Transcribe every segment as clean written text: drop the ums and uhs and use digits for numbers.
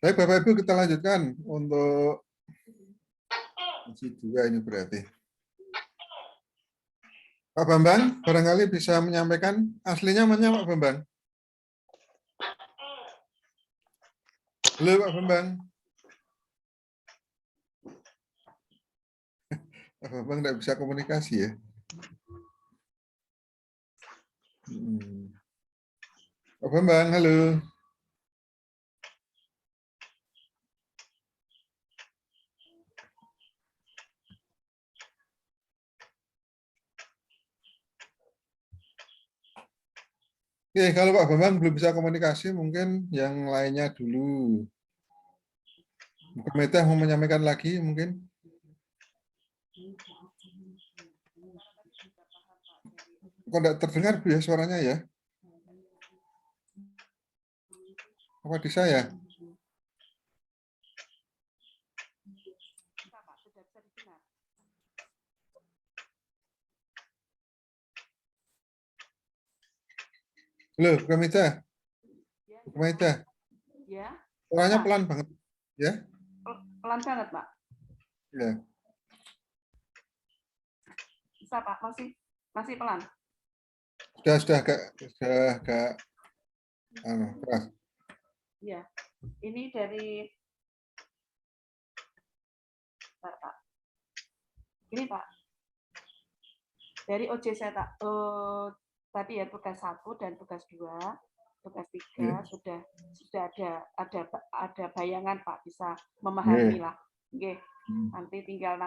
Baik, Bapak Ibu, kita lanjutkan untuk sesi 2 ini berarti. Pak Bambang, barangkali bisa menyampaikan aslinya mana Pak Bambang? Halo Pak Bambang. Pak Bambang tidak bisa komunikasi ya. Pak Bambang, halo. Oke, kalau Pak Bambang belum bisa komunikasi, mungkin yang lainnya dulu. Bu Meta mau menyampaikan lagi mungkin? Kok tidak terdengar Bu ya suaranya ya? Apa di saya? Halo, Bu Meta. Bu Meta. Ya. Suaranya pelan banget, ya? Pelan banget, Pak. Ya. Bisa, Pak? Masih pelan. Sudah agak keras. Ya. Ini dari Pak. Ini, Pak. Dari OJC tadi ya tugas 1 dan tugas 2. Tugas 3 sudah ada bayangan Pak, bisa memahami lah. Oke. Nanti tinggal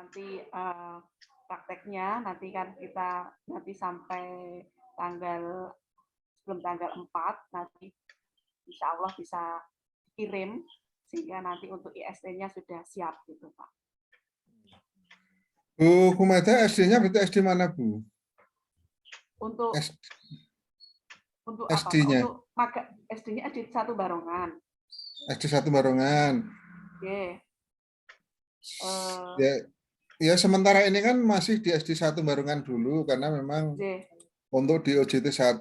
prakteknya nanti kan kita sampai sebelum tanggal 4 nanti insya Allah bisa kirim sehingga nanti untuk IST-nya sudah siap gitu Pak. Bu Kumada SD-nya berarti SD mana Bu? Untuk SD-nya. Untuk SD-nya SD 1 Barongan. SD 1 Barongan. Oke. Ya sementara ini kan masih di SD 1 Barongan dulu karena memang untuk di OJT 1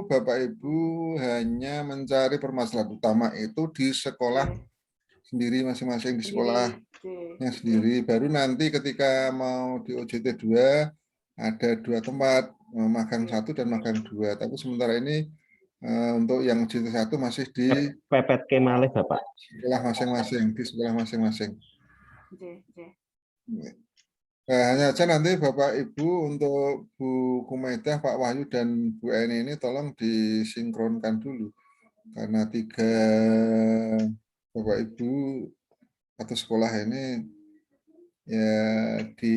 Bapak Ibu hanya mencari permasalahan utama itu di sekolah sendiri masing-masing, di sekolahnya sendiri. Baru nanti ketika mau di OJT 2 ada 2 tempat, magang 1 dan magang 2. Tapi sementara ini untuk yang OJT 1 masih di pepet kemalih Bapak. Sekolah masing-masing, di sekolah masing-masing. Nah, hanya saja nanti Bapak Ibu untuk Bu Kumaidah, Pak Wahyu dan Bu Eni ini tolong disinkronkan dulu. Karena 3 Bapak Ibu atau sekolah ini ya di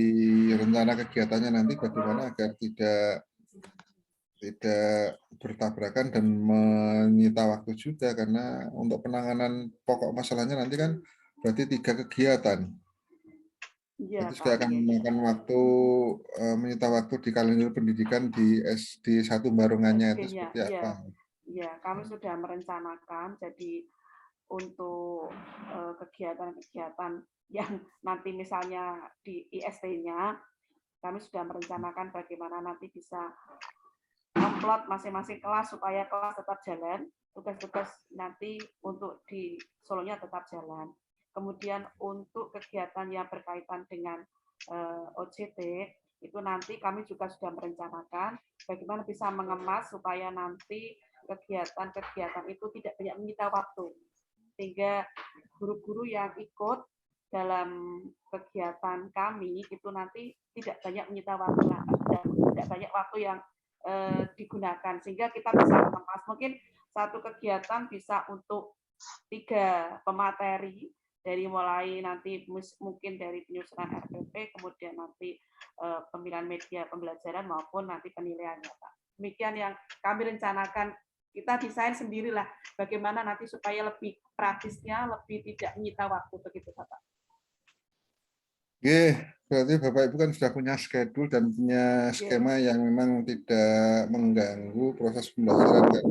rencana kegiatannya nanti bagaimana agar tidak bertabrakan dan menyita waktu juga, karena untuk penanganan pokok masalahnya nanti kan berarti 3 kegiatan. Ya, itu juga akan memakan waktu, menyita waktu di kalender pendidikan di SD 1 Barongannya itu seperti apa? Ya, kami sudah merencanakan. Jadi untuk kegiatan-kegiatan yang nanti misalnya di IST-nya, kami sudah merencanakan bagaimana nanti bisa upload masing-masing kelas supaya kelas tetap jalan, tugas-tugas nanti untuk di Solonya tetap jalan. Kemudian untuk kegiatan yang berkaitan dengan OJT, itu nanti kami juga sudah merencanakan bagaimana bisa mengemas supaya nanti kegiatan-kegiatan itu tidak banyak menyita waktu. Sehingga guru-guru yang ikut dalam kegiatan kami itu nanti tidak banyak menyita waktu, tidak banyak waktu yang digunakan, sehingga kita bisa mengemas. Mungkin satu kegiatan bisa untuk 3 pemateri, dari mulai nanti mungkin dari penyusunan RPP, kemudian nanti pemilihan media pembelajaran maupun nanti penilaiannya Pak. Demikian yang kami rencanakan. Kita desain sendirilah bagaimana nanti supaya lebih praktisnya, lebih tidak menyita waktu begitu Bapak. Oke, berarti Bapak Ibu kan sudah punya schedule dan punya skema yang memang tidak mengganggu proses pembelajaran kan.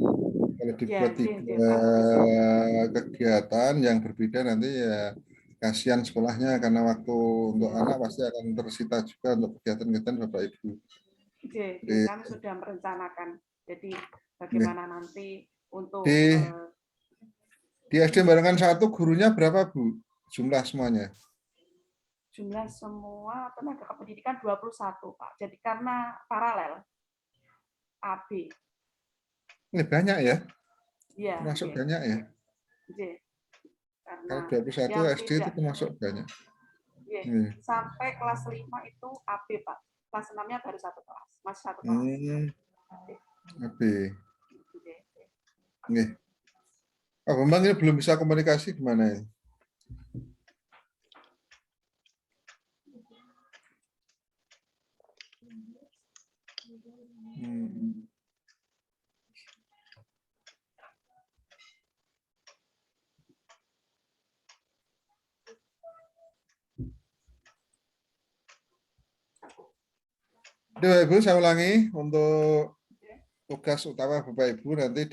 Kalau dibuat 3 kegiatan yang berbeda nanti ya kasihan sekolahnya, karena waktu untuk anak pasti akan tersita juga untuk kegiatan-kegiatan Bapak Ibu. Kami sudah merencanakan. Jadi bagaimana nanti untuk Di SD Barengan 1 gurunya berapa, Bu? Jumlah semuanya? Jumlah semua tenaga kependidikan 21, Pak. Jadi karena paralel AB. Ini banyak ya? Iya, Termasuk iya. banyak ya? Iya. Karena Kalau 21 yang SD itu tidak termasuk banyak. iya, Iya. sampai kelas 5 itu AB, Pak. Kelas 6-nya baru satu kelas. Masih satu kelas. AB. Nih. Pak Bambang ini belum bisa komunikasi gimana ya? Jadi Bapak Ibu, saya ulangi untuk tugas utama Bapak Ibu nanti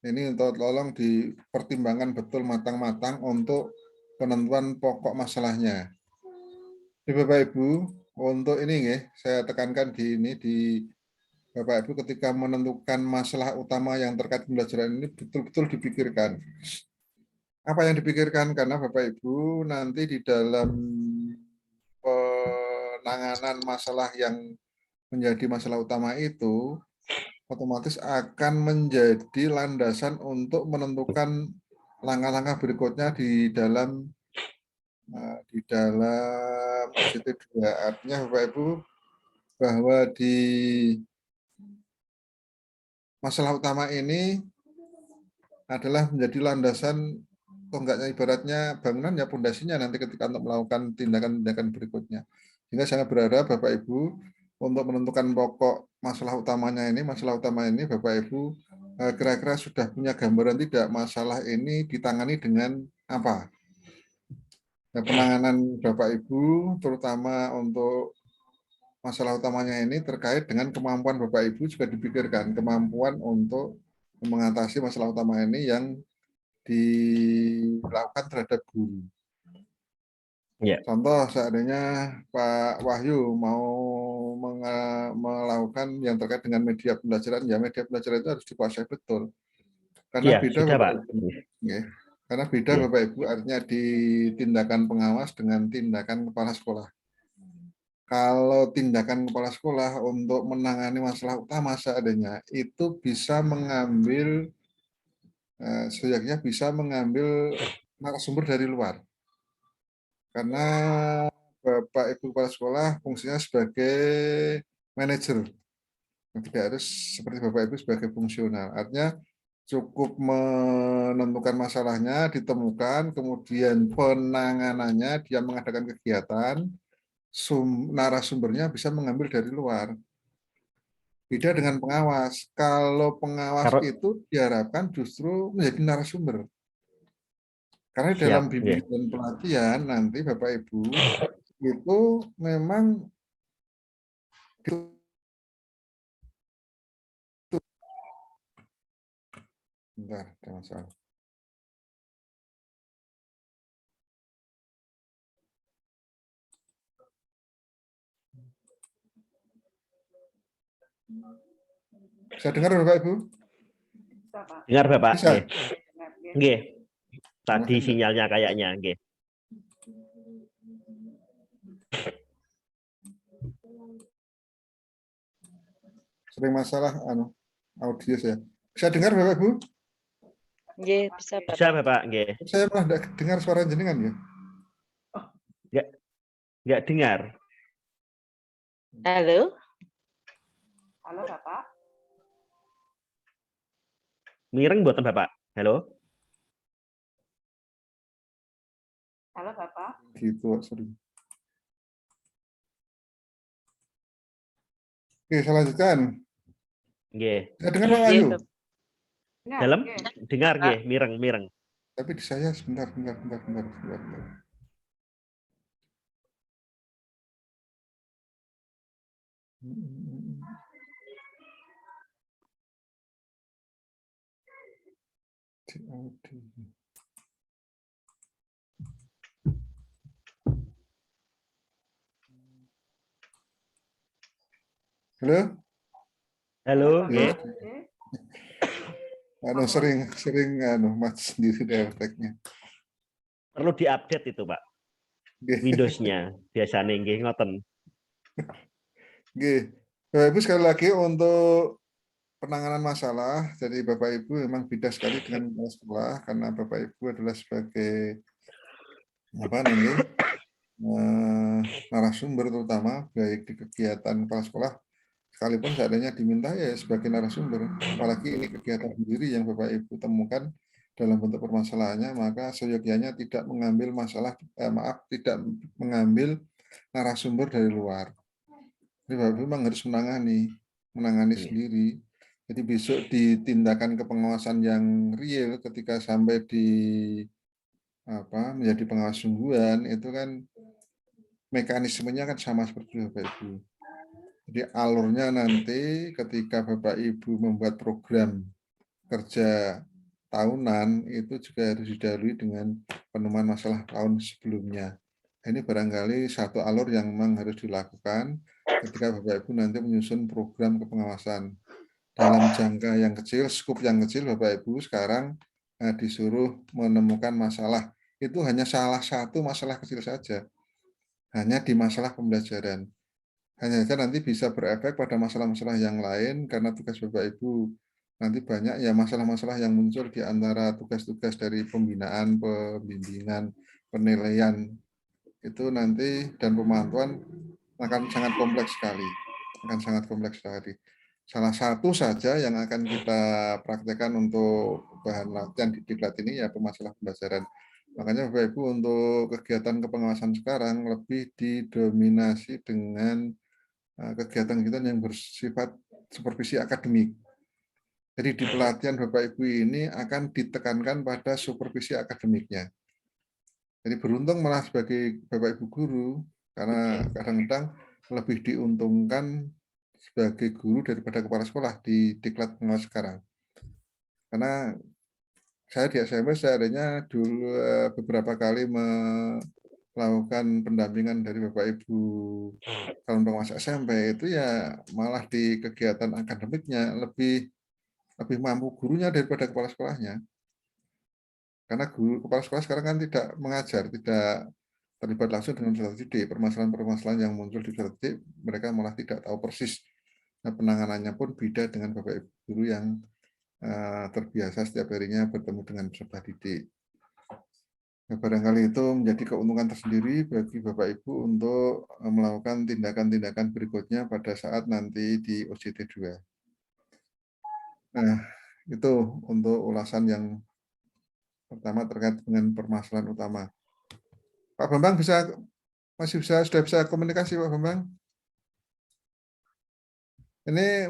ini untuk tolong dipertimbangkan betul matang-matang untuk penentuan pokok masalahnya. Di Bapak Ibu, untuk ini ya, saya tekankan di Bapak Ibu ketika menentukan masalah utama yang terkait pembelajaran ini betul-betul dipikirkan. Apa yang dipikirkan? Karena Bapak Ibu nanti di dalam penanganan masalah yang menjadi masalah utama itu otomatis akan menjadi landasan untuk menentukan langkah-langkah berikutnya di dalam OJT 2. Artinya Bapak Ibu bahwa di masalah utama ini adalah menjadi landasan atau enggaknya ibaratnya bangunan ya pondasinya nanti ketika untuk melakukan tindakan-tindakan berikutnya. Sehingga saya berharap Bapak Ibu untuk menentukan pokok masalah utama ini Bapak Ibu kira-kira sudah punya gambaran tidak masalah ini ditangani dengan apa? Nah, penanganan Bapak Ibu terutama untuk masalah utamanya ini terkait dengan kemampuan Bapak Ibu juga dipikirkan kemampuan untuk mengatasi masalah utama ini yang dilakukan terhadap guru. Ya. Contoh seandainya Pak Wahyu mau melakukan yang terkait dengan media pembelajaran, ya media pembelajaran itu harus dikuasai betul. Karena Ya, beda sudah, Bapak Pak. Ibu. Ya. Karena beda Ya. Bapak Ibu artinya di tindakan pengawas dengan tindakan kepala sekolah. Kalau tindakan kepala sekolah untuk menangani masalah utama seadanya itu bisa mengambil sejatinya bisa mengambil narasumber dari luar. Karena Bapak Ibu kepala sekolah fungsinya sebagai manajer. Tidak harus seperti Bapak Ibu sebagai fungsional. Artinya cukup menentukan masalahnya, ditemukan, kemudian penanganannya, dia mengadakan kegiatan, narasumbernya bisa mengambil dari luar. Beda dengan pengawas. Kalau pengawas itu diharapkan justru menjadi narasumber. Karena dalam bimbingan dan pelatihan nanti Bapak Ibu itu memang bentar, ada masalah. Bisa dengar Bapak Ibu? Dengar Bapak. Bisa. Nggih. Tadi sinyalnya kayaknya nggih. Sering masalah audio saya. Bisa dengar Bapak Ibu? Nggih, bisa Bapak. Bisa Bapak, nggih. Saya malah tidak dengar suara jenengan ya. Enggak dengar. Halo? Halo, Bapak. Mireng mboten Bapak? Halo? Halo, Bapak. Gitu, sorry. Oke, saya lanjutkan. Nggih. Saya dengar Pak Wahyu. Dalam? Dengar nggih, mireng. Tapi di saya sebentar. Halo? Halo, nggih. sering mati sendiri dewteknya. Perlu diupdate itu, Pak. Windows-nya biasanya nggih ngoten. Nggih. Bapak Ibu sekali lagi untuk penanganan masalah, jadi Bapak Ibu memang beda sekali dengan kepala sekolah karena Bapak Ibu adalah sebagai narasumber terutama baik di kegiatan kepala sekolah sekalipun seandainya diminta ya sebagai narasumber, apalagi ini kegiatan sendiri yang Bapak Ibu temukan dalam bentuk permasalahannya, maka seyogianya tidak mengambil tidak mengambil narasumber dari luar. Jadi Bapak Ibu memang harus menangani sendiri. Jadi besok di tindakan kepengawasan yang real ketika sampai di menjadi pengawas sungguhan itu kan mekanismenya kan sama seperti Bapak Ibu. Jadi alurnya nanti ketika Bapak Ibu membuat program kerja tahunan itu juga harus didahului dengan penemuan masalah tahun sebelumnya. Ini barangkali satu alur yang memang harus dilakukan ketika Bapak Ibu nanti menyusun program kepengawasan. Dalam jangka yang kecil, skup yang kecil, Bapak Ibu sekarang disuruh menemukan masalah. Itu hanya salah satu masalah kecil saja. Hanya di masalah pembelajaran. Hanya saja nanti bisa berefek pada masalah-masalah yang lain karena tugas Bapak Ibu nanti banyak ya masalah-masalah yang muncul di antara tugas-tugas dari pembinaan, pembimbingan, penilaian itu nanti dan pemantauan akan sangat kompleks sekali. Salah satu saja yang akan kita praktekkan untuk bahan latihan di diklat ini ya masalah pembelajaran. Makanya Bapak Ibu untuk kegiatan kepengawasan sekarang lebih didominasi dengan kegiatan-kegiatan yang bersifat supervisi akademik. Jadi di pelatihan Bapak Ibu ini akan ditekankan pada supervisi akademiknya. Jadi beruntung malah sebagai Bapak Ibu guru, karena kadang-kadang lebih diuntungkan sebagai guru daripada kepala sekolah di diklat pengawas sekarang. Karena saya di SMP seandainya dulu beberapa kali melakukan pendampingan dari Bapak Ibu calon pengawas SMP itu ya malah di kegiatan akademiknya lebih mampu gurunya daripada kepala sekolahnya. Karena kepala sekolah sekarang kan tidak mengajar, tidak terlibat langsung dengan peserta didik. Permasalahan-permasalahan yang muncul di peserta didik mereka malah tidak tahu persis. Nah, penanganannya pun beda dengan Bapak Ibu guru yang terbiasa setiap harinya bertemu dengan peserta didik. Nah, barangkali itu menjadi keuntungan tersendiri bagi Bapak Ibu untuk melakukan tindakan-tindakan berikutnya pada saat nanti di OJT 2. Nah, itu untuk ulasan yang pertama terkait dengan permasalahan utama. Pak Bambang sudah bisa komunikasi Pak Bambang? Ini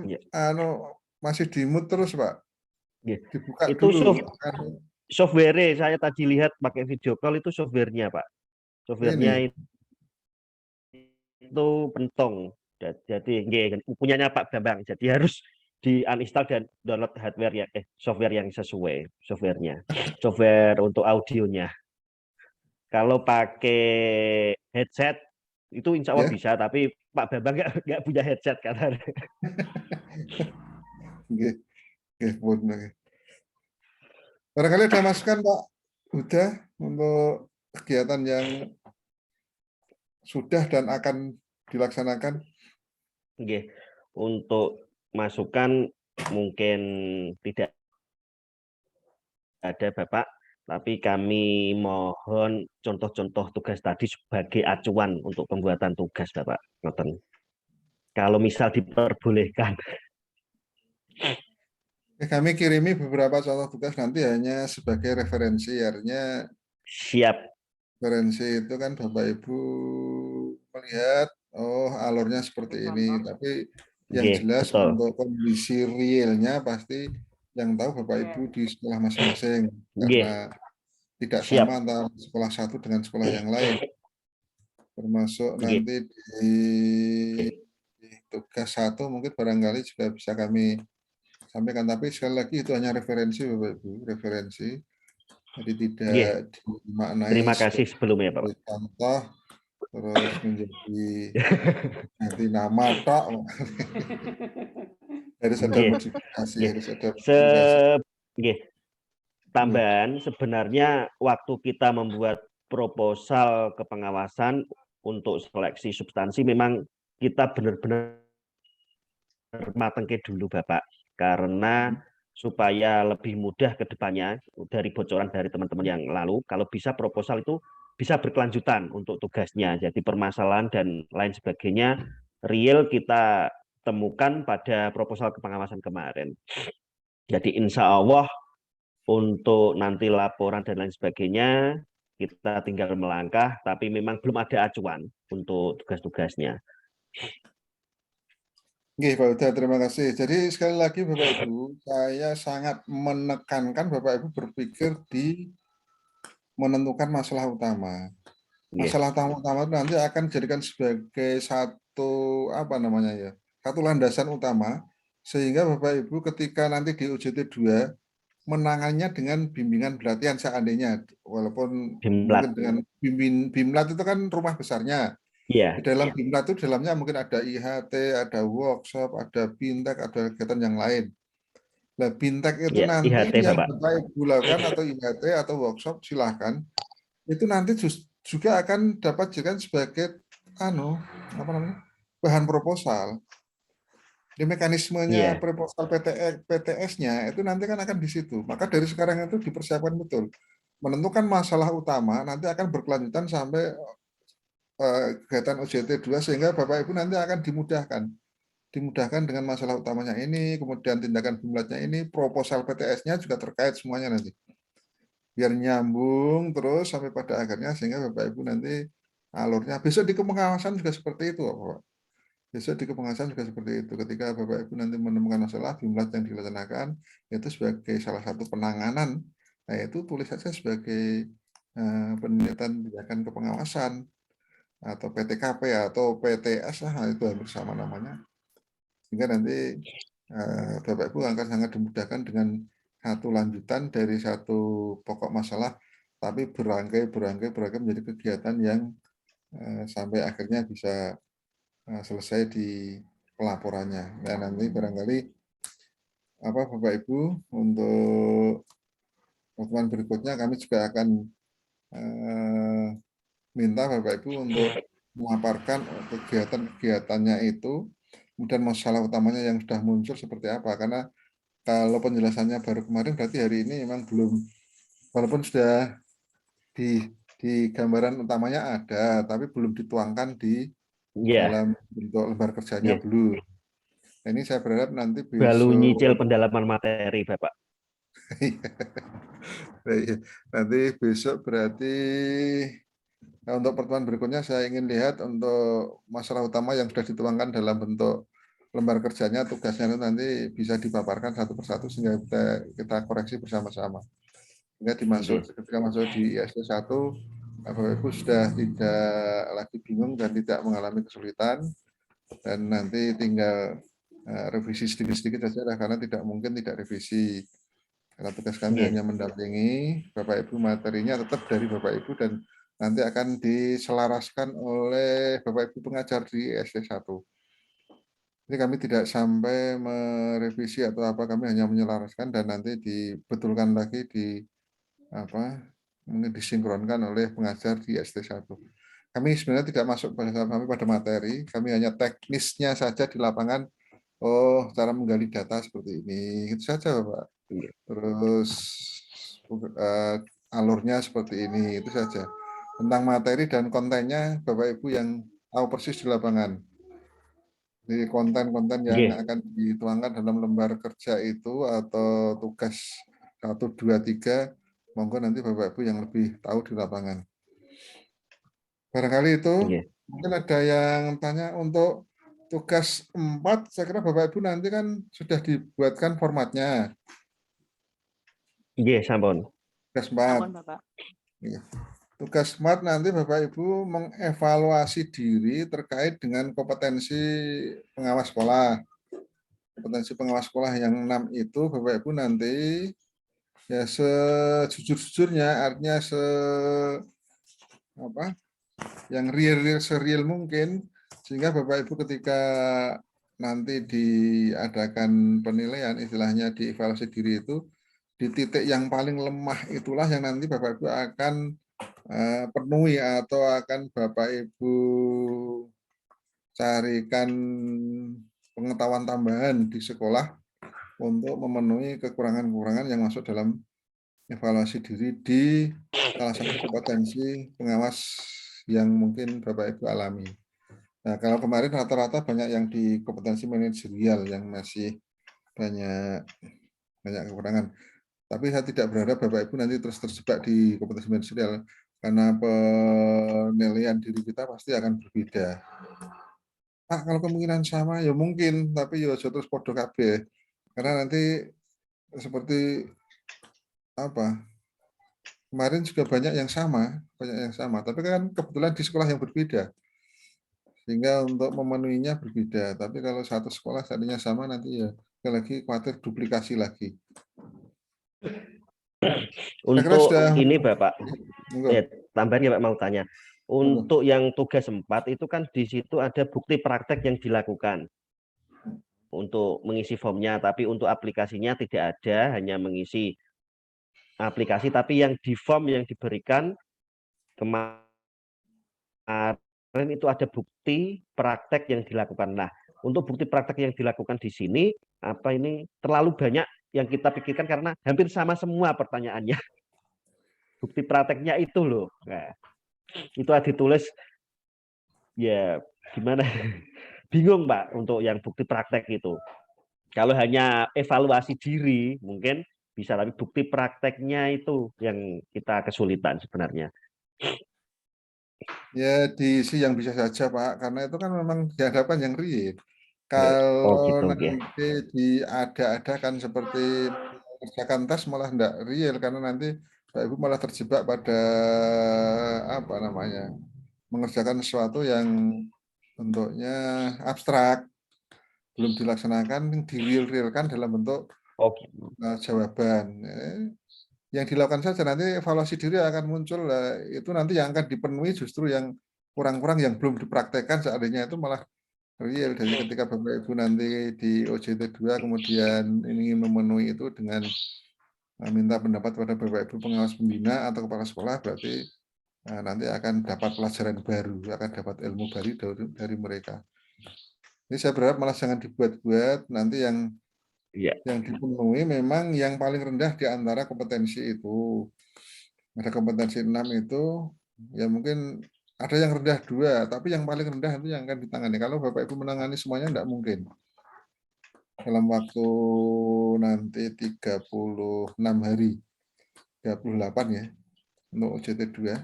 masih di mute terus Pak. Dibuka itu dulu. Software saya tadi lihat pakai video call itu softwarenya Pak. Softwarenya itu pentong. Jadi punyanya Pak Bambang. Jadi harus di uninstall dan download software yang sesuai softwarenya. Software untuk audionya. Kalau pakai headset itu insya Allah bisa, tapi Pak Bambang nggak punya headset katanya. Barangkali ada masukan Pak Huda untuk kegiatan yang sudah dan akan dilaksanakan. Untuk masukan mungkin tidak ada Bapak, tapi kami mohon contoh-contoh tugas tadi sebagai acuan untuk pembuatan tugas Bapak. Kalau misal diperbolehkan. Kami kirimi beberapa contoh tugas nanti hanya sebagai referensi, artinya siap. Referensi itu kan Bapak Ibu melihat, alurnya seperti ini, tapi yang jelas untuk kondisi realnya pasti yang tahu Bapak Ibu di sekolah masing-masing, karena tidak sama antara sekolah satu dengan sekolah yang lain. Termasuk nanti di tugas 1 mungkin barangkali juga bisa kami sampaikan, tapi sekali lagi itu hanya referensi Bapak Ibu, referensi. Jadi tidak dimaknai. Terima kasih sebelumnya Pak. Contoh terus menjadi nanti nama tok. Harus ada modifikasi, harus ada modifikasi. Nggih. Tambahan sebenarnya waktu kita membuat proposal kepengawasan untuk seleksi substansi memang kita benar-benar matengke dulu Bapak, karena supaya lebih mudah ke depannya dari bocoran dari teman-teman yang lalu, kalau bisa proposal itu bisa berkelanjutan untuk tugasnya. Jadi permasalahan dan lain sebagainya real kita temukan pada proposal kepengawasan kemarin. Jadi insya Allah untuk nanti laporan dan lain sebagainya kita tinggal melangkah, tapi memang belum ada acuan untuk tugas-tugasnya. Oke, Pak Uda, terima kasih. Jadi sekali lagi Bapak Ibu, saya sangat menekankan Bapak Ibu berpikir di menentukan masalah utama. Masalah utama itu nanti akan dijadikan sebagai satu satu landasan utama, sehingga Bapak Ibu ketika nanti di UJT 2 menangannya dengan bimbingan pelatihan seandainya, walaupun mungkin dengan BIMLAT itu kan rumah besarnya. Iya. Di dalam BIMLAT itu dalamnya mungkin ada IHT, ada workshop, ada bintek, ada kegiatan yang lain. Nah, bintek itu nanti IHT, yang Bapak. Bapak Ibu lakukan atau IHT atau workshop silahkan. Itu nanti juga akan dapat dijadikan sebagai bahan proposal. Di mekanismenya proposal PTS-nya itu nanti kan akan di situ. Maka dari sekarang itu dipersiapkan betul. Menentukan masalah utama nanti akan berkelanjutan sampai kegiatan OJT 2 sehingga Bapak Ibu nanti akan dimudahkan dengan masalah utamanya ini, kemudian tindakan BIMLAT-nya ini, proposal PTS-nya juga terkait semuanya nanti. Biar nyambung terus sampai pada akhirnya sehingga Bapak Ibu nanti alurnya besok di kepengawasan juga seperti itu, Bapak. Besok di kepengawasan juga seperti itu. Ketika Bapak Ibu nanti menemukan masalah BIMLAT yang dilaksanakan itu sebagai salah satu penanganan, nah itu tulis saja sebagai penelitian tindakan kepengawasan atau PTKP atau PTS lah, itu hampir sama namanya. Sehingga nanti Bapak Ibu akan sangat dimudahkan dengan satu lanjutan dari satu pokok masalah, tapi berangkai menjadi kegiatan yang sampai akhirnya bisa selesai di pelaporannya. Nah, nanti barangkali Bapak Ibu untuk pertemuan berikutnya kami juga akan minta Bapak Ibu untuk memaparkan kegiatan-kegiatannya itu, kemudian masalah utamanya yang sudah muncul seperti apa. Karena kalau penjelasannya baru kemarin, berarti hari ini memang belum, walaupun sudah di gambaran utamanya ada, tapi belum dituangkan di dalam bentuk lembar kerjanya belum. Nah, ini saya berharap nanti besok. Baru nyicil pendalaman materi, Bapak. Nanti besok berarti untuk pertemuan berikutnya saya ingin lihat untuk masalah utama yang sudah dituangkan dalam bentuk lembar kerjanya, tugasnya itu nanti bisa dipaparkan satu persatu sehingga kita koreksi bersama-sama. Sehingga ketika masuk di IST 1, Bapak Ibu sudah tidak lagi bingung dan tidak mengalami kesulitan, dan nanti tinggal revisi sedikit-sedikit saja karena tidak mungkin tidak revisi. Karena tugas kami hanya mendampingi Bapak Ibu, materinya tetap dari Bapak Ibu dan nanti akan diselaraskan oleh Bapak Ibu pengajar di SD1. Jadi kami tidak sampai merevisi atau apa, kami hanya menyelaraskan dan nanti dibetulkan lagi mungkin disinkronkan oleh pengajar di SD1. Kami sebenarnya tidak masuk pada materi, kami hanya teknisnya saja di lapangan. Oh, cara menggali data seperti ini, itu saja Bapak. Terus alurnya seperti ini, itu saja. Tentang materi dan kontennya Bapak Ibu yang tahu persis di lapangan. Jadi konten-konten yang akan dituangkan dalam lembar kerja itu atau tugas 1, 2, 3, monggo nanti Bapak Ibu yang lebih tahu di lapangan. Barangkali itu mungkin ada yang tanya untuk tugas 4, saya kira Bapak Ibu nanti kan sudah dibuatkan formatnya. Iya, sampun. Tugas 4. Tugas 4 nanti Bapak Ibu mengevaluasi diri terkait dengan kompetensi pengawas sekolah. Kompetensi pengawas sekolah yang 6 itu Bapak Ibu nanti ya sejujur-jujurnya, artinya yang real mungkin, sehingga Bapak Ibu ketika nanti diadakan penilaian, istilahnya dievaluasi diri itu, di titik yang paling lemah itulah yang nanti Bapak Ibu akan penuhi atau akan Bapak Ibu carikan pengetahuan tambahan di sekolah untuk memenuhi kekurangan-kekurangan yang masuk dalam evaluasi diri di salah satu kompetensi pengawas yang mungkin Bapak Ibu alami. Nah, kalau kemarin rata-rata banyak yang di kompetensi manajerial yang masih banyak kekurangan. Tapi saya tidak berharap Bapak Ibu nanti terus terjebak di kompetensi manajerial karena penilaian diri kita pasti akan berbeda. Kalau kemungkinan sama ya mungkin, tapi ya terus podo kabeh. Karena nanti seperti apa? Kemarin juga banyak yang sama, tapi kan kebetulan di sekolah yang berbeda. Sehingga untuk memenuhinya berbeda. Tapi kalau satu sekolah seandainya sama nanti ya lagi khawatir duplikasi lagi. Untuk sudah... ini Bapak, tambahan ya Pak mau tanya. Untuk yang tugas 4 itu kan di situ ada bukti praktek yang dilakukan untuk mengisi formnya, tapi untuk aplikasinya tidak ada, hanya mengisi aplikasi, tapi yang di form yang diberikan kemarin itu ada bukti praktek yang dilakukan. Nah, untuk bukti praktek yang dilakukan di sini, apa ini terlalu banyak yang kita pikirkan karena hampir sama semua pertanyaannya. Bukti prakteknya itu loh. Nah, itu ada ditulis ya gimana? Bingung Pak untuk yang bukti praktek itu. Kalau hanya evaluasi diri mungkin bisa, tapi bukti prakteknya itu yang kita kesulitan sebenarnya. Ya diisi yang bisa saja Pak, karena itu kan memang dihadapkan yang real. Kalau gitu, nanti diada-adakan seperti mengerjakan tes malah enggak real, karena nanti Pak Ibu malah terjebak pada apa namanya, mengerjakan sesuatu yang bentuknya abstrak, belum dilaksanakan, di-real-realkan dalam bentuk jawaban. Yang dilakukan saja nanti evaluasi diri akan muncul, itu nanti yang akan dipenuhi justru yang kurang-kurang yang belum dipraktekkan seandainya itu malah real. Jadi ketika Bapak Ibu nanti di OJT 2 kemudian ingin memenuhi itu dengan minta pendapat pada Bapak Ibu pengawas pembina atau kepala sekolah, berarti nanti akan dapat pelajaran baru, akan dapat ilmu baru dari mereka. Ini saya berharap malah jangan dibuat-buat, nanti yang dipenuhi memang yang paling rendah di antara kompetensi itu. Ada kompetensi 6 itu, ya mungkin ada yang rendah 2, tapi yang paling rendah itu yang akan ditangani. Kalau Bapak Ibu menangani semuanya tidak mungkin. Dalam waktu nanti 36 hari, 38 ya, untuk OJT 2.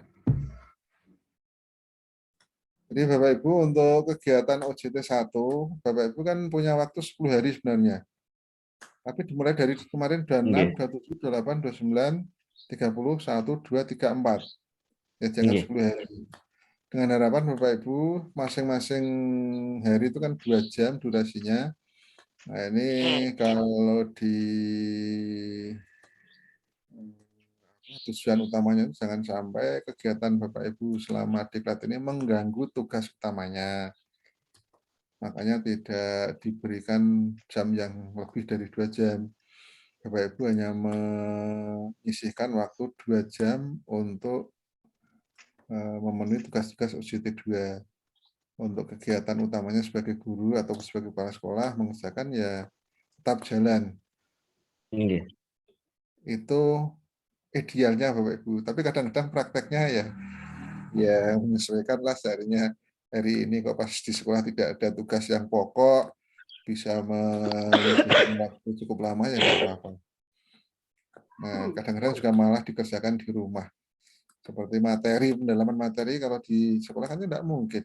Jadi Bapak Ibu untuk kegiatan OJT 1, Bapak Ibu kan punya waktu 10 hari sebenarnya. Tapi dimulai dari kemarin 26, 27, 28, 29, 30, 1, 2, 3, 4. Ya jangan 10 hari. Dengan harapan Bapak Ibu masing-masing hari itu kan 2 jam durasinya. Nah ini kalau di tujuan utamanya jangan sampai kegiatan Bapak Ibu selama diklat ini mengganggu tugas utamanya. Makanya tidak diberikan jam yang lebih dari 2 jam. Bapak Ibu hanya menyisihkan waktu 2 jam untuk memenuhi tugas-tugas OJT 2. Untuk kegiatan utamanya sebagai guru atau sebagai kepala sekolah mengerjakan ya tetap jalan. Itu idealnya Bapak Ibu. Tapi kadang-kadang prakteknya ya menyesuaikanlah seharinya. Hari ini kok pas di sekolah tidak ada tugas yang pokok, bisa menyisihkan waktu cukup lama ya nggak apa-apa. Nah, kadang-kadang juga malah dikerjakan di rumah. Seperti pendalaman materi kalau di sekolah kan tidak mungkin.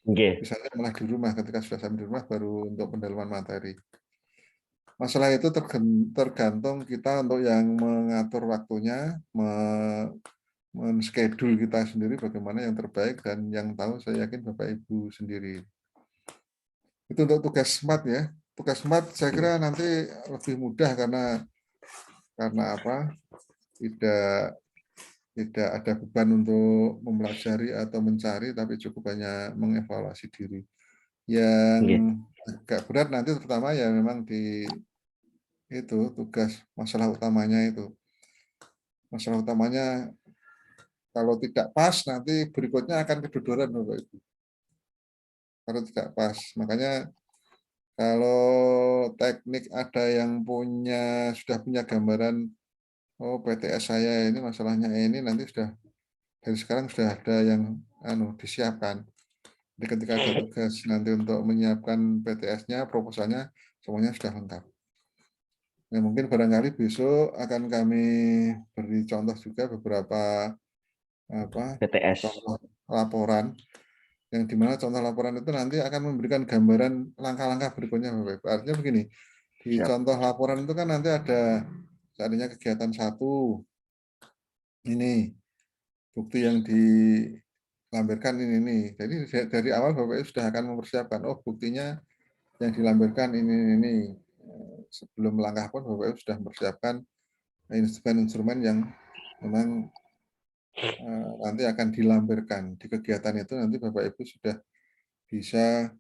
Misalnya malah di rumah, ketika sudah sampai di rumah baru untuk pendalaman materi. Masalah itu tergantung kita untuk yang mengatur waktunya, men-schedule kita sendiri bagaimana yang terbaik, dan yang tahu saya yakin Bapak Ibu sendiri. Itu untuk tugas SMAT ya. Tugas SMAT saya kira nanti lebih mudah karena apa? Tidak ada beban untuk mempelajari atau mencari, tapi cukup hanya mengevaluasi diri. Yang agak berat nanti terutama ya memang di itu tugas masalah utamanya itu. Masalah utamanya kalau tidak pas nanti berikutnya akan kedodoran Bapak Ibu. Kalau tidak pas, makanya kalau teknik ada yang sudah punya gambaran, oh PTS saya ini masalahnya ini, nanti sudah dari sekarang sudah ada yang disiapkan. Jadi ketika ada tugas nanti untuk menyiapkan PTS-nya, proposalnya semuanya sudah lengkap. Nah, mungkin barangkali besok akan kami beri contoh juga beberapa PTS. contoh laporan, yang dimana contoh laporan itu nanti akan memberikan gambaran langkah-langkah berikutnya Bapak Ibu. Artinya begini, di Siap. contoh laporan itu kan nanti ada seandainya kegiatan 1, ini bukti yang dilampirkan ini. Jadi dari awal Bapak Ibu sudah akan mempersiapkan, oh buktinya yang dilampirkan ini. Sebelum melangkah pun Bapak Ibu sudah mempersiapkan instrumen-instrumen yang memang nanti akan dilampirkan di kegiatan itu. Nanti Bapak Ibu sudah bisa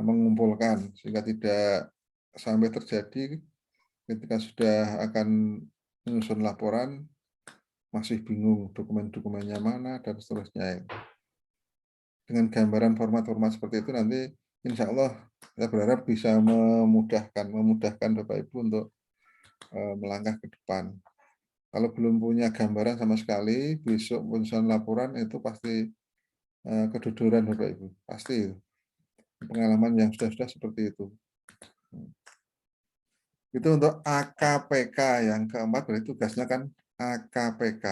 mengumpulkan sehingga tidak sampai terjadi ketika sudah akan menyusun laporan masih bingung dokumen-dokumennya mana dan seterusnya. Dengan gambaran format-format seperti itu nanti insya Allah kita berharap bisa memudahkan Bapak Ibu untuk melangkah ke depan. Kalau belum punya gambaran sama sekali, besok penyusunan laporan itu pasti kedodoran Bapak Ibu, pasti. Pengalaman yang sudah seperti itu. Itu untuk AKPK yang keempat, berarti tugasnya kan AKPK.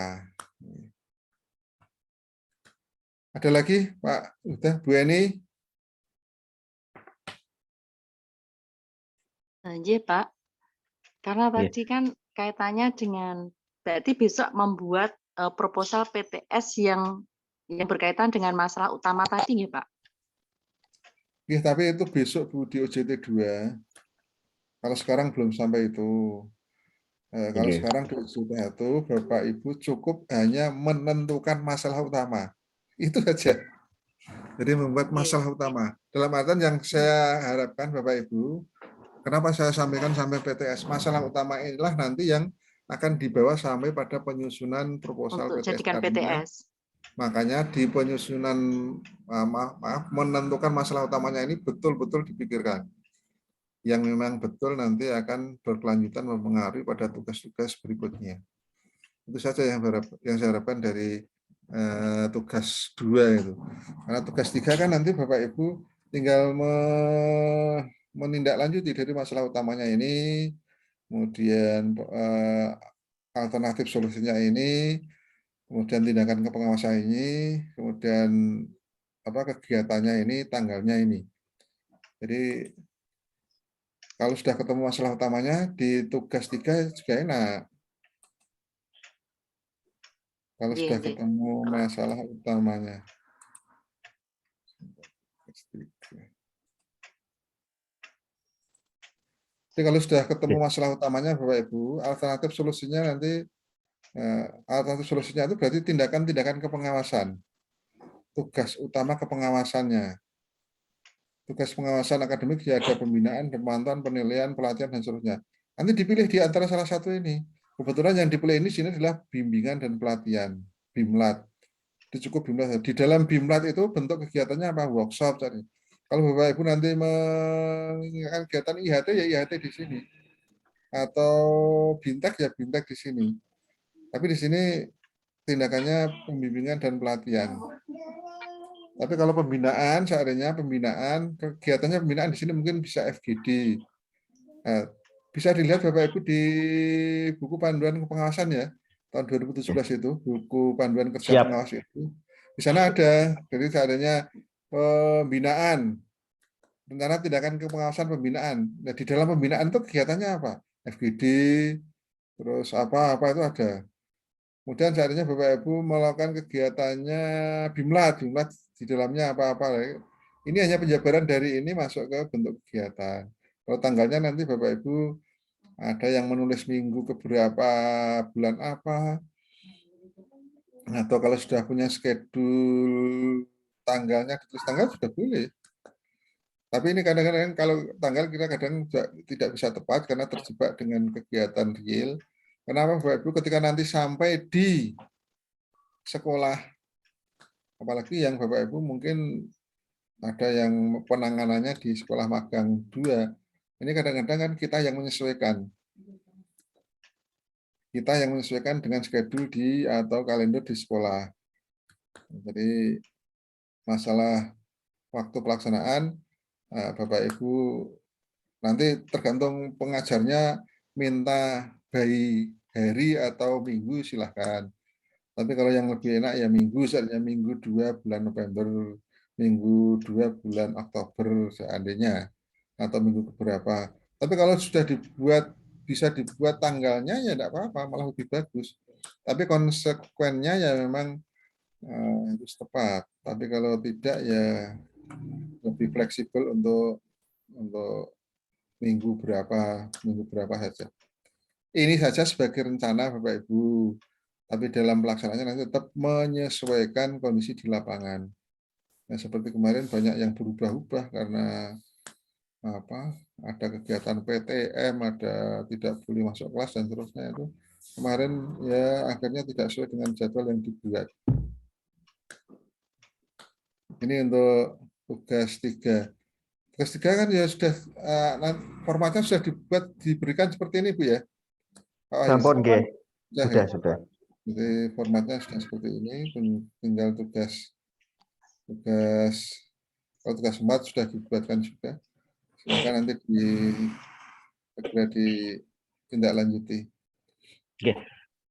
Ada lagi Pak, udah Bu Eni? Iya Pak, karena tadi kan kaitannya dengan berarti besok membuat proposal PTS yang berkaitan dengan masalah utama tadi ya Pak? Ya, tapi itu besok Bu di OJT 2. Kalau sekarang belum sampai itu. Kalau sekarang di OJT 1, Bapak Ibu cukup hanya menentukan masalah utama. Itu saja. Jadi membuat masalah utama. Dalam artian yang saya harapkan Bapak Ibu, kenapa saya sampaikan sampai PTS, masalah utama inilah nanti yang akan dibawa sampai pada penyusunan proposal Untuk PTS. jadikan PTS. Makanya di penyusunan, menentukan masalah utamanya ini betul-betul dipikirkan. Yang memang betul nanti akan berkelanjutan mempengaruhi pada tugas-tugas berikutnya. Itu saja yang saya harapkan dari tugas 2 itu. Karena tugas 3 kan nanti Bapak Ibu tinggal menindaklanjuti dari masalah utamanya ini, kemudian alternatif solusinya ini, kemudian tindakan kepengawasan ini, kemudian kegiatannya ini, tanggalnya ini. Jadi kalau sudah ketemu masalah utamanya di tugas 3 juga enak. Kalau sudah ketemu masalah utamanya. Jadi kalau sudah ketemu masalah utamanya Bapak Ibu, alternatif solusinya nanti, alternatif solusinya itu berarti tindakan-tindakan kepengawasan. Tugas utama kepengawasannya. Tugas pengawasan akademik ya ada pembinaan, pemantauan, penilaian, pelatihan, dan seterusnya. Nanti dipilih di antara salah satu ini. Kebetulan yang dipilih ini sini adalah bimbingan dan pelatihan, BIMLAT. Itu cukup BIMLAT. Di dalam BIMLAT itu bentuk kegiatannya apa? Workshop tadi. Kalau Bapak Ibu nanti mengingatkan kegiatan IHT ya IHT di sini. Atau BINTEK ya BINTEK di sini. Tapi di sini tindakannya pembimbingan dan pelatihan. Tapi kalau pembinaan, seandainya kegiatannya pembinaan di sini mungkin bisa FGD. Nah, bisa dilihat Bapak Ibu di buku panduan kepengawasan ya, tahun 2017 itu, buku panduan kerja pengawas itu. Di sana ada, jadi seandainya pembinaan, rencana tindakan kepengawasan pembinaan. Nah, di dalam pembinaan itu kegiatannya apa? FGD, terus apa itu ada. Kemudian seandainya Bapak Ibu melakukan kegiatannya BIMLAT di dalamnya apa-apa. Ini hanya penjabaran dari ini masuk ke bentuk kegiatan. Kalau tanggalnya nanti Bapak Ibu ada yang menulis minggu keberapa, bulan apa. Atau kalau sudah punya schedule tanggalnya, ditulis tanggal sudah boleh. Tapi ini kadang-kadang kalau tanggal kita kadang tidak bisa tepat karena terjebak dengan kegiatan real. Kenapa Bapak Ibu ketika nanti sampai di sekolah, apalagi yang Bapak Ibu mungkin ada yang penanganannya di sekolah magang 2, ini kadang-kadang kan kita yang menyesuaikan. Kita yang menyesuaikan dengan schedule atau kalender di sekolah. Jadi masalah waktu pelaksanaan, Bapak Ibu nanti tergantung pengajarnya minta by hari atau minggu silahkan. Tapi kalau yang lebih enak ya minggu, misalnya minggu 2 bulan November, minggu 2 bulan Oktober seandainya, atau minggu keberapa. Tapi kalau sudah bisa dibuat tanggalnya ya tidak apa-apa, malah lebih bagus. Tapi konsekuennya ya memang harus tepat. Tapi kalau tidak ya lebih fleksibel untuk minggu berapa saja. Ini saja sebagai rencana Bapak Ibu. Tapi dalam pelaksanaannya nanti tetap menyesuaikan kondisi di lapangan. Nah, seperti kemarin banyak yang berubah-ubah karena ada kegiatan PTM, ada tidak boleh masuk kelas dan seterusnya itu. Kemarin ya akhirnya tidak sesuai dengan jadwal yang dibuat. Ini untuk tugas 3. Tugas 3 kan ya sudah formatnya sudah diberikan seperti ini Bu ya. Sampun nggih. Sudah. Jadi formatnya sudah seperti ini, tinggal tugas kalau tugas 4 sudah dibuatkan juga. Silakan nanti segera ditindaklanjuti.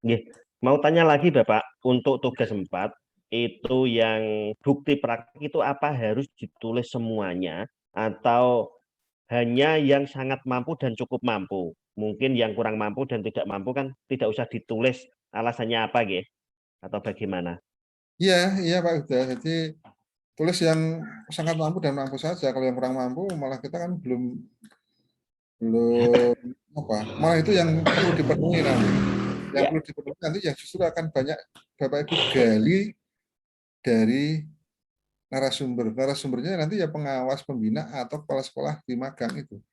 Nggih. Mau tanya lagi Bapak, untuk tugas 4 itu yang bukti praktik itu apa harus ditulis semuanya atau hanya yang sangat mampu dan cukup mampu? Mungkin yang kurang mampu dan tidak mampu kan tidak usah ditulis alasannya apa nggih? Atau bagaimana? Iya Pak Uda. Jadi tulis yang sangat mampu dan mampu saja. Kalau yang kurang mampu malah kita kan belum malah itu yang perlu dipenuhi nanti. Yang perlu dipenuhi nanti yang justru akan banyak Bapak Ibu gali dari narasumbernya nanti ya pengawas pembina atau kepala sekolah di magang itu.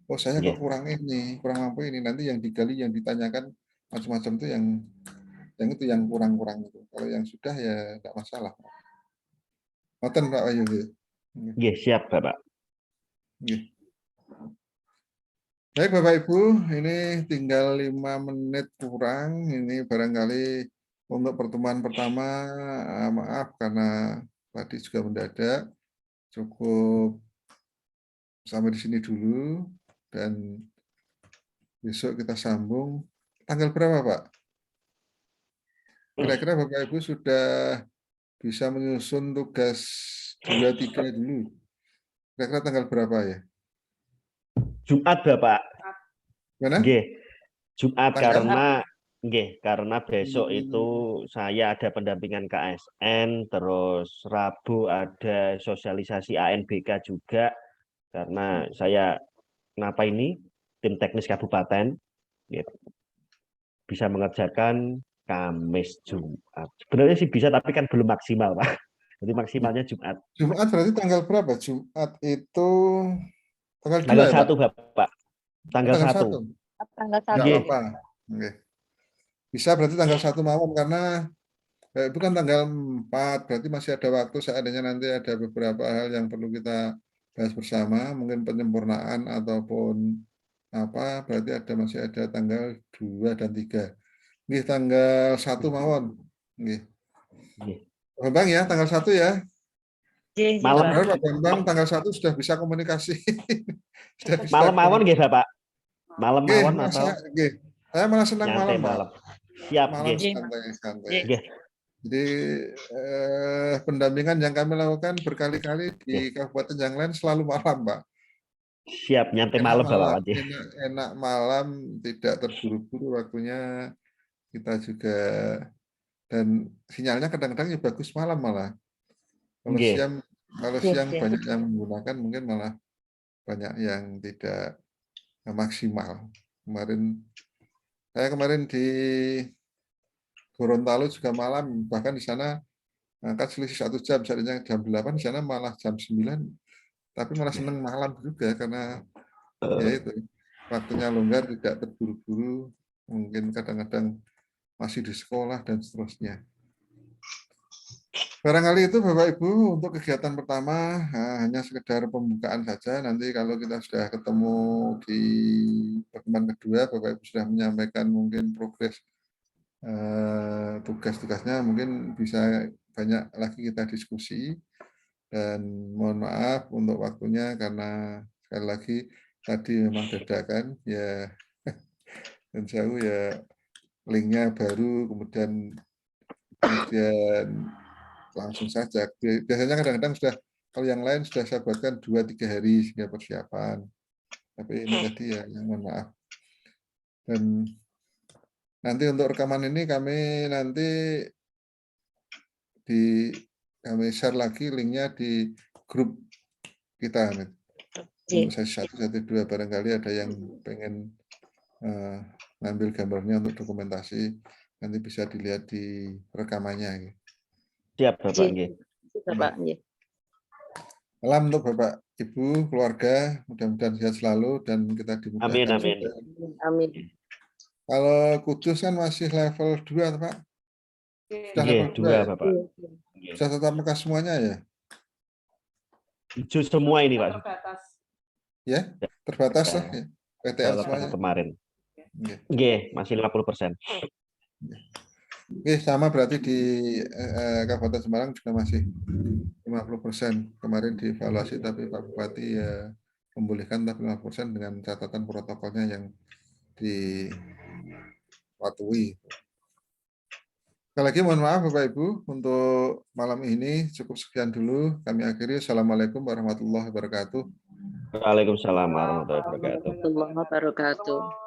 Oh saya kok kurang mampu ini, nanti yang digali, yang ditanyakan macam-macam itu yang kurang itu. Kalau yang sudah ya tidak masalah. Ngoten Pak Wahyu. Nggih, siap Bapak. Nggih. Baik Bapak Ibu, ini tinggal 5 menit kurang. Ini barangkali untuk pertemuan pertama, maaf karena tadi juga mendadak. Cukup sampai di sini dulu dan besok kita sambung. Tanggal berapa Pak? Kira-kira Bapak Ibu sudah bisa menyusun tugas 2-3 dulu. Kira-kira tanggal berapa ya? Jumat Bapak. Mana? Nggih. Jumat tanggal? karena besok itu saya ada pendampingan KSN, terus Rabu ada sosialisasi ANBK juga karena saya tim teknis kabupaten gitu. Bisa mengerjakan Kamis Jumat. Sebenarnya sih bisa tapi kan belum maksimal Pak. Jadi maksimalnya Jumat. Jumat berarti tanggal berapa? Jumat itu tanggal 1 ya, Bapak. Tanggal 1. Tanggal 1. Enggak apa-apa. Oke. Bisa berarti tanggal 1 malam karena bukan tanggal 4, berarti masih ada waktu seandainya nanti ada beberapa hal yang perlu kita bahas bersama, mungkin penyempurnaan ataupun berarti masih ada tanggal 2 dan 3. Nggih, tanggal 1 mawon. Nggih. Bambang ya, tanggal 1 ya. Malam Pak Bambang tanggal 1 sudah bisa komunikasi. Sudah bisa malam mawon nggih Bapak. Malam mawon atau nggih. Saya malah senang malam, Pak. Siap, malam santai. Jadi pendampingan yang kami lakukan berkali-kali di kabupaten yang lain selalu malam, Pak. Siap, nyantai malam Bapak. Enak malam, tidak terburu-buru waktunya. Kita juga dan sinyalnya kadang-kadang ya bagus malam malah. Kalau siang banyak yang menggunakan, mungkin malah banyak yang tidak maksimal. Saya kemarin di Gorontalo juga malam, bahkan di sana kan selisih 1 jam, misalnya jam 8, di sana malah jam 9, tapi malah senang malam juga karena ya itu waktunya longgar, tidak terburu-buru, mungkin kadang-kadang masih di sekolah dan seterusnya. Barangkali itu Bapak Ibu untuk kegiatan pertama, hanya sekedar pembukaan saja. Nanti kalau kita sudah ketemu di pertemuan kedua, Bapak Ibu sudah menyampaikan mungkin progres tugas-tugasnya, mungkin bisa banyak lagi kita diskusi. Dan mohon maaf untuk waktunya karena sekali lagi tadi memang dadakan ya, dan jauh ya, linknya baru, kemudian langsung saja. Biasanya kadang-kadang sudah, kalau yang lain sudah saya buatkan 2-3 hari sehingga persiapan. Tapi ini tadi ya, mohon maaf. Dan nanti untuk rekaman ini kami kami share lagi linknya di grup kita. Untuk sesi 1, sesi 2, barangkali ada yang pengen ngambil gambarnya untuk dokumentasi, nanti bisa dilihat di rekamannya. Siap Bapak. Bapak. Salam untuk Bapak, Ibu, keluarga, mudah-mudahan sehat selalu dan kita dimudahkan. Amin. Amin. Kalau Kudus kan masih level 2, Pak? Sudah level 2 ya? Bapak. Sudah tetap muka semuanya ya? Hijau semua ini Pak. Terbatas. Ya, terbatas lah ya. PTL semuanya. Kemarin. Masih 50%. Oke, sama berarti di Kabupaten Semarang juga masih 50%. Kemarin dievaluasi tapi Pak Bupati ya membolehkan tapi 50% dengan catatan protokolnya yang dipatuhi. Sekali lagi mohon maaf Bapak Ibu, untuk malam ini cukup sekian dulu. Kami akhiri. Assalamualaikum warahmatullahi wabarakatuh. Waalaikumsalam warahmatullahi wabarakatuh. Warahmatullahi wabarakatuh.